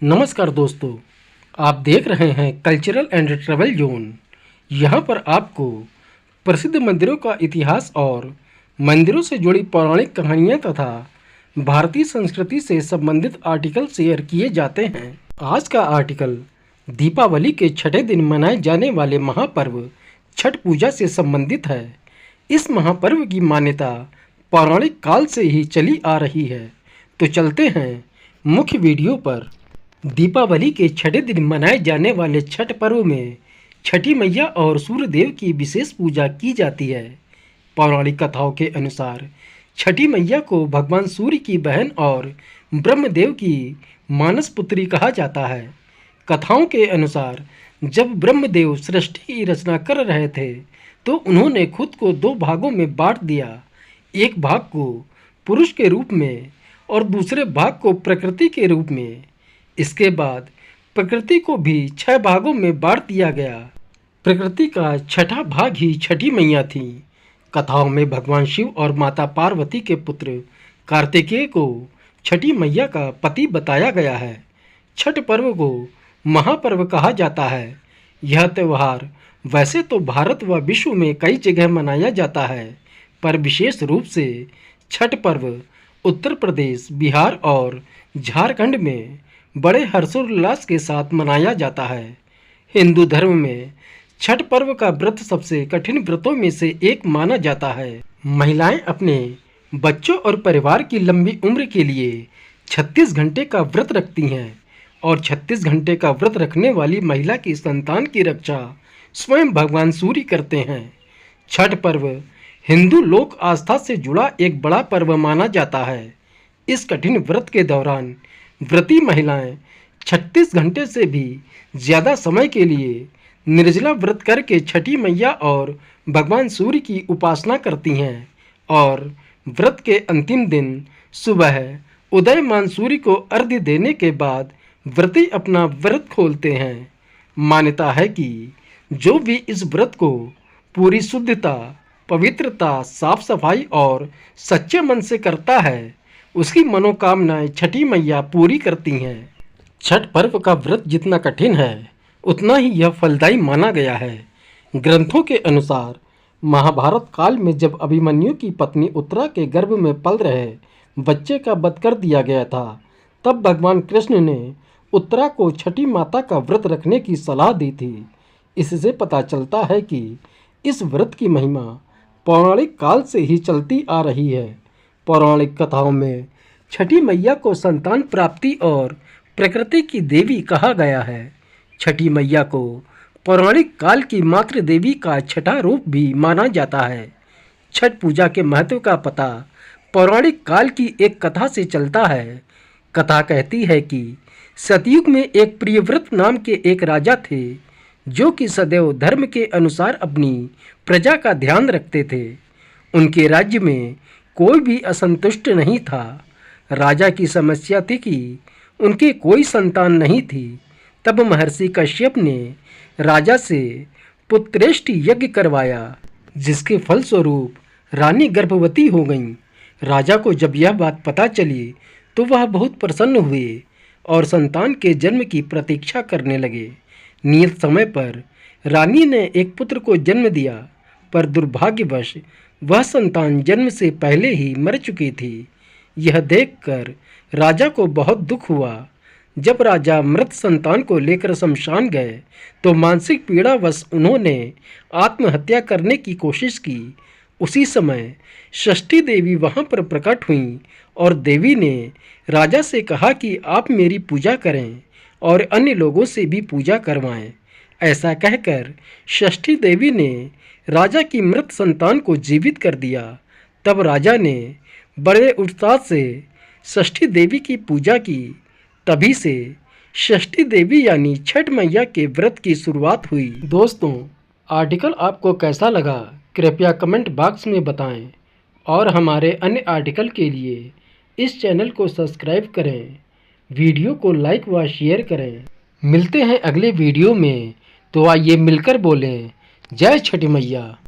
नमस्कार दोस्तों, आप देख रहे हैं कल्चरल एंड ट्रैवल जोन। यहाँ पर आपको प्रसिद्ध मंदिरों का इतिहास और मंदिरों से जुड़ी पौराणिक कहानियाँ तथा भारतीय संस्कृति से संबंधित आर्टिकल शेयर किए जाते हैं। आज का आर्टिकल दीपावली के छठे दिन मनाए जाने वाले महापर्व छठ पूजा से संबंधित है। इस महापर्व की मान्यता पौराणिक काल से ही चली आ रही है। तो चलते हैं मुख्य वीडियो पर। दीपावली के छठे दिन मनाए जाने वाले छठ पर्व में छठी मैया और सूर्य देव की विशेष पूजा की जाती है। पौराणिक कथाओं के अनुसार छठी मैया को भगवान सूर्य की बहन और ब्रह्मदेव की मानस पुत्री कहा जाता है। कथाओं के अनुसार जब ब्रह्मदेव सृष्टि की रचना कर रहे थे तो उन्होंने खुद को दो भागों में बांट दिया, एक भाग को पुरुष के रूप में और दूसरे भाग को प्रकृति के रूप में। इसके बाद प्रकृति को भी 6 भागों में बांट दिया गया। प्रकृति का छठा भाग ही छठी मैया थी। कथाओं में भगवान शिव और माता पार्वती के पुत्र कार्तिकेय को छठी मैया का पति बताया गया है। छठ पर्व को महापर्व कहा जाता है। यह त्यौहार वैसे तो भारत व विश्व में कई जगह मनाया जाता है, पर विशेष रूप से छठ पर्व उत्तर प्रदेश, बिहार और झारखंड में बड़े हर्षोल्लास के साथ मनाया जाता है। हिंदू धर्म में छठ पर्व का व्रत सबसे कठिन व्रतों में से एक माना जाता है। महिलाएं अपने बच्चों और परिवार की लंबी उम्र के लिए 36 घंटे का व्रत रखती हैं और 36 घंटे का व्रत रखने वाली महिला की संतान की रक्षा स्वयं भगवान सूर्य करते हैं। छठ पर्व हिंदू लोक आस्था से जुड़ा एक बड़ा पर्व माना जाता है। इस कठिन व्रत के दौरान व्रती महिलाएं 36 घंटे से भी ज़्यादा समय के लिए निर्जला व्रत करके छठी मैया और भगवान सूर्य की उपासना करती हैं और व्रत के अंतिम दिन सुबह उदयमान सूर्य को अर्घ्य देने के बाद व्रती अपना व्रत खोलते हैं। मान्यता है कि जो भी इस व्रत को पूरी शुद्धता, पवित्रता, साफ सफाई और सच्चे मन से करता है, उसकी मनोकामनाएं छठी मैया पूरी करती हैं। छठ पर्व का व्रत जितना कठिन है उतना ही यह फलदायी माना गया है। ग्रंथों के अनुसार महाभारत काल में जब अभिमन्यु की पत्नी उत्तरा के गर्भ में पल रहे बच्चे का वध कर दिया गया था, तब भगवान कृष्ण ने उत्तरा को छठी माता का व्रत रखने की सलाह दी थी। इससे पता चलता है कि इस व्रत की महिमा पौराणिक काल से ही चलती आ रही है। पौराणिक कथाओं में छठी मैया को संतान प्राप्ति और प्रकृति की देवी कहा गया है। छठी मैया को पौराणिक काल की मातृ देवी का छठा रूप भी माना जाता है। छठ पूजा के महत्व का पता पौराणिक काल की एक कथा से चलता है। कथा कहती है कि सतयुग में एक प्रियव्रत नाम के एक राजा थे जो कि सदैव धर्म के अनुसार अपनी प्रजा का ध्यान रखते थे। उनके राज्य में कोई भी असंतुष्ट नहीं था। राजा की समस्या थी कि उनके कोई संतान नहीं थी। तब महर्षि कश्यप ने राजा से पुत्रेष्टि यज्ञ करवाया, जिसके फलस्वरूप रानी गर्भवती हो गईं। राजा को जब यह बात पता चली तो वह बहुत प्रसन्न हुए और संतान के जन्म की प्रतीक्षा करने लगे। नियत समय पर रानी ने एक पुत्र को जन्म दिया, पर दुर्भाग्यवश वह संतान जन्म से पहले ही मर चुकी थी। यह देखकर राजा को बहुत दुख हुआ। जब राजा मृत संतान को लेकर शमशान गए तो मानसिक पीड़ावश उन्होंने आत्महत्या करने की कोशिश की। उसी समय षष्ठी देवी वहां पर प्रकट हुईं और देवी ने राजा से कहा कि आप मेरी पूजा करें और अन्य लोगों से भी पूजा करवाएं। ऐसा कहकर षष्ठी देवी ने राजा की मृत संतान को जीवित कर दिया। तब राजा ने बड़े उत्साह से षष्ठी देवी की पूजा की। तभी से षष्ठी देवी यानी छठ मैया के व्रत की शुरुआत हुई। दोस्तों, आर्टिकल आपको कैसा लगा कृपया कमेंट बॉक्स में बताएं और हमारे अन्य आर्टिकल के लिए इस चैनल को सब्सक्राइब करें। वीडियो को लाइक व शेयर करें। मिलते हैं अगले वीडियो में, तो आइए मिलकर बोलें जय छठी मैया।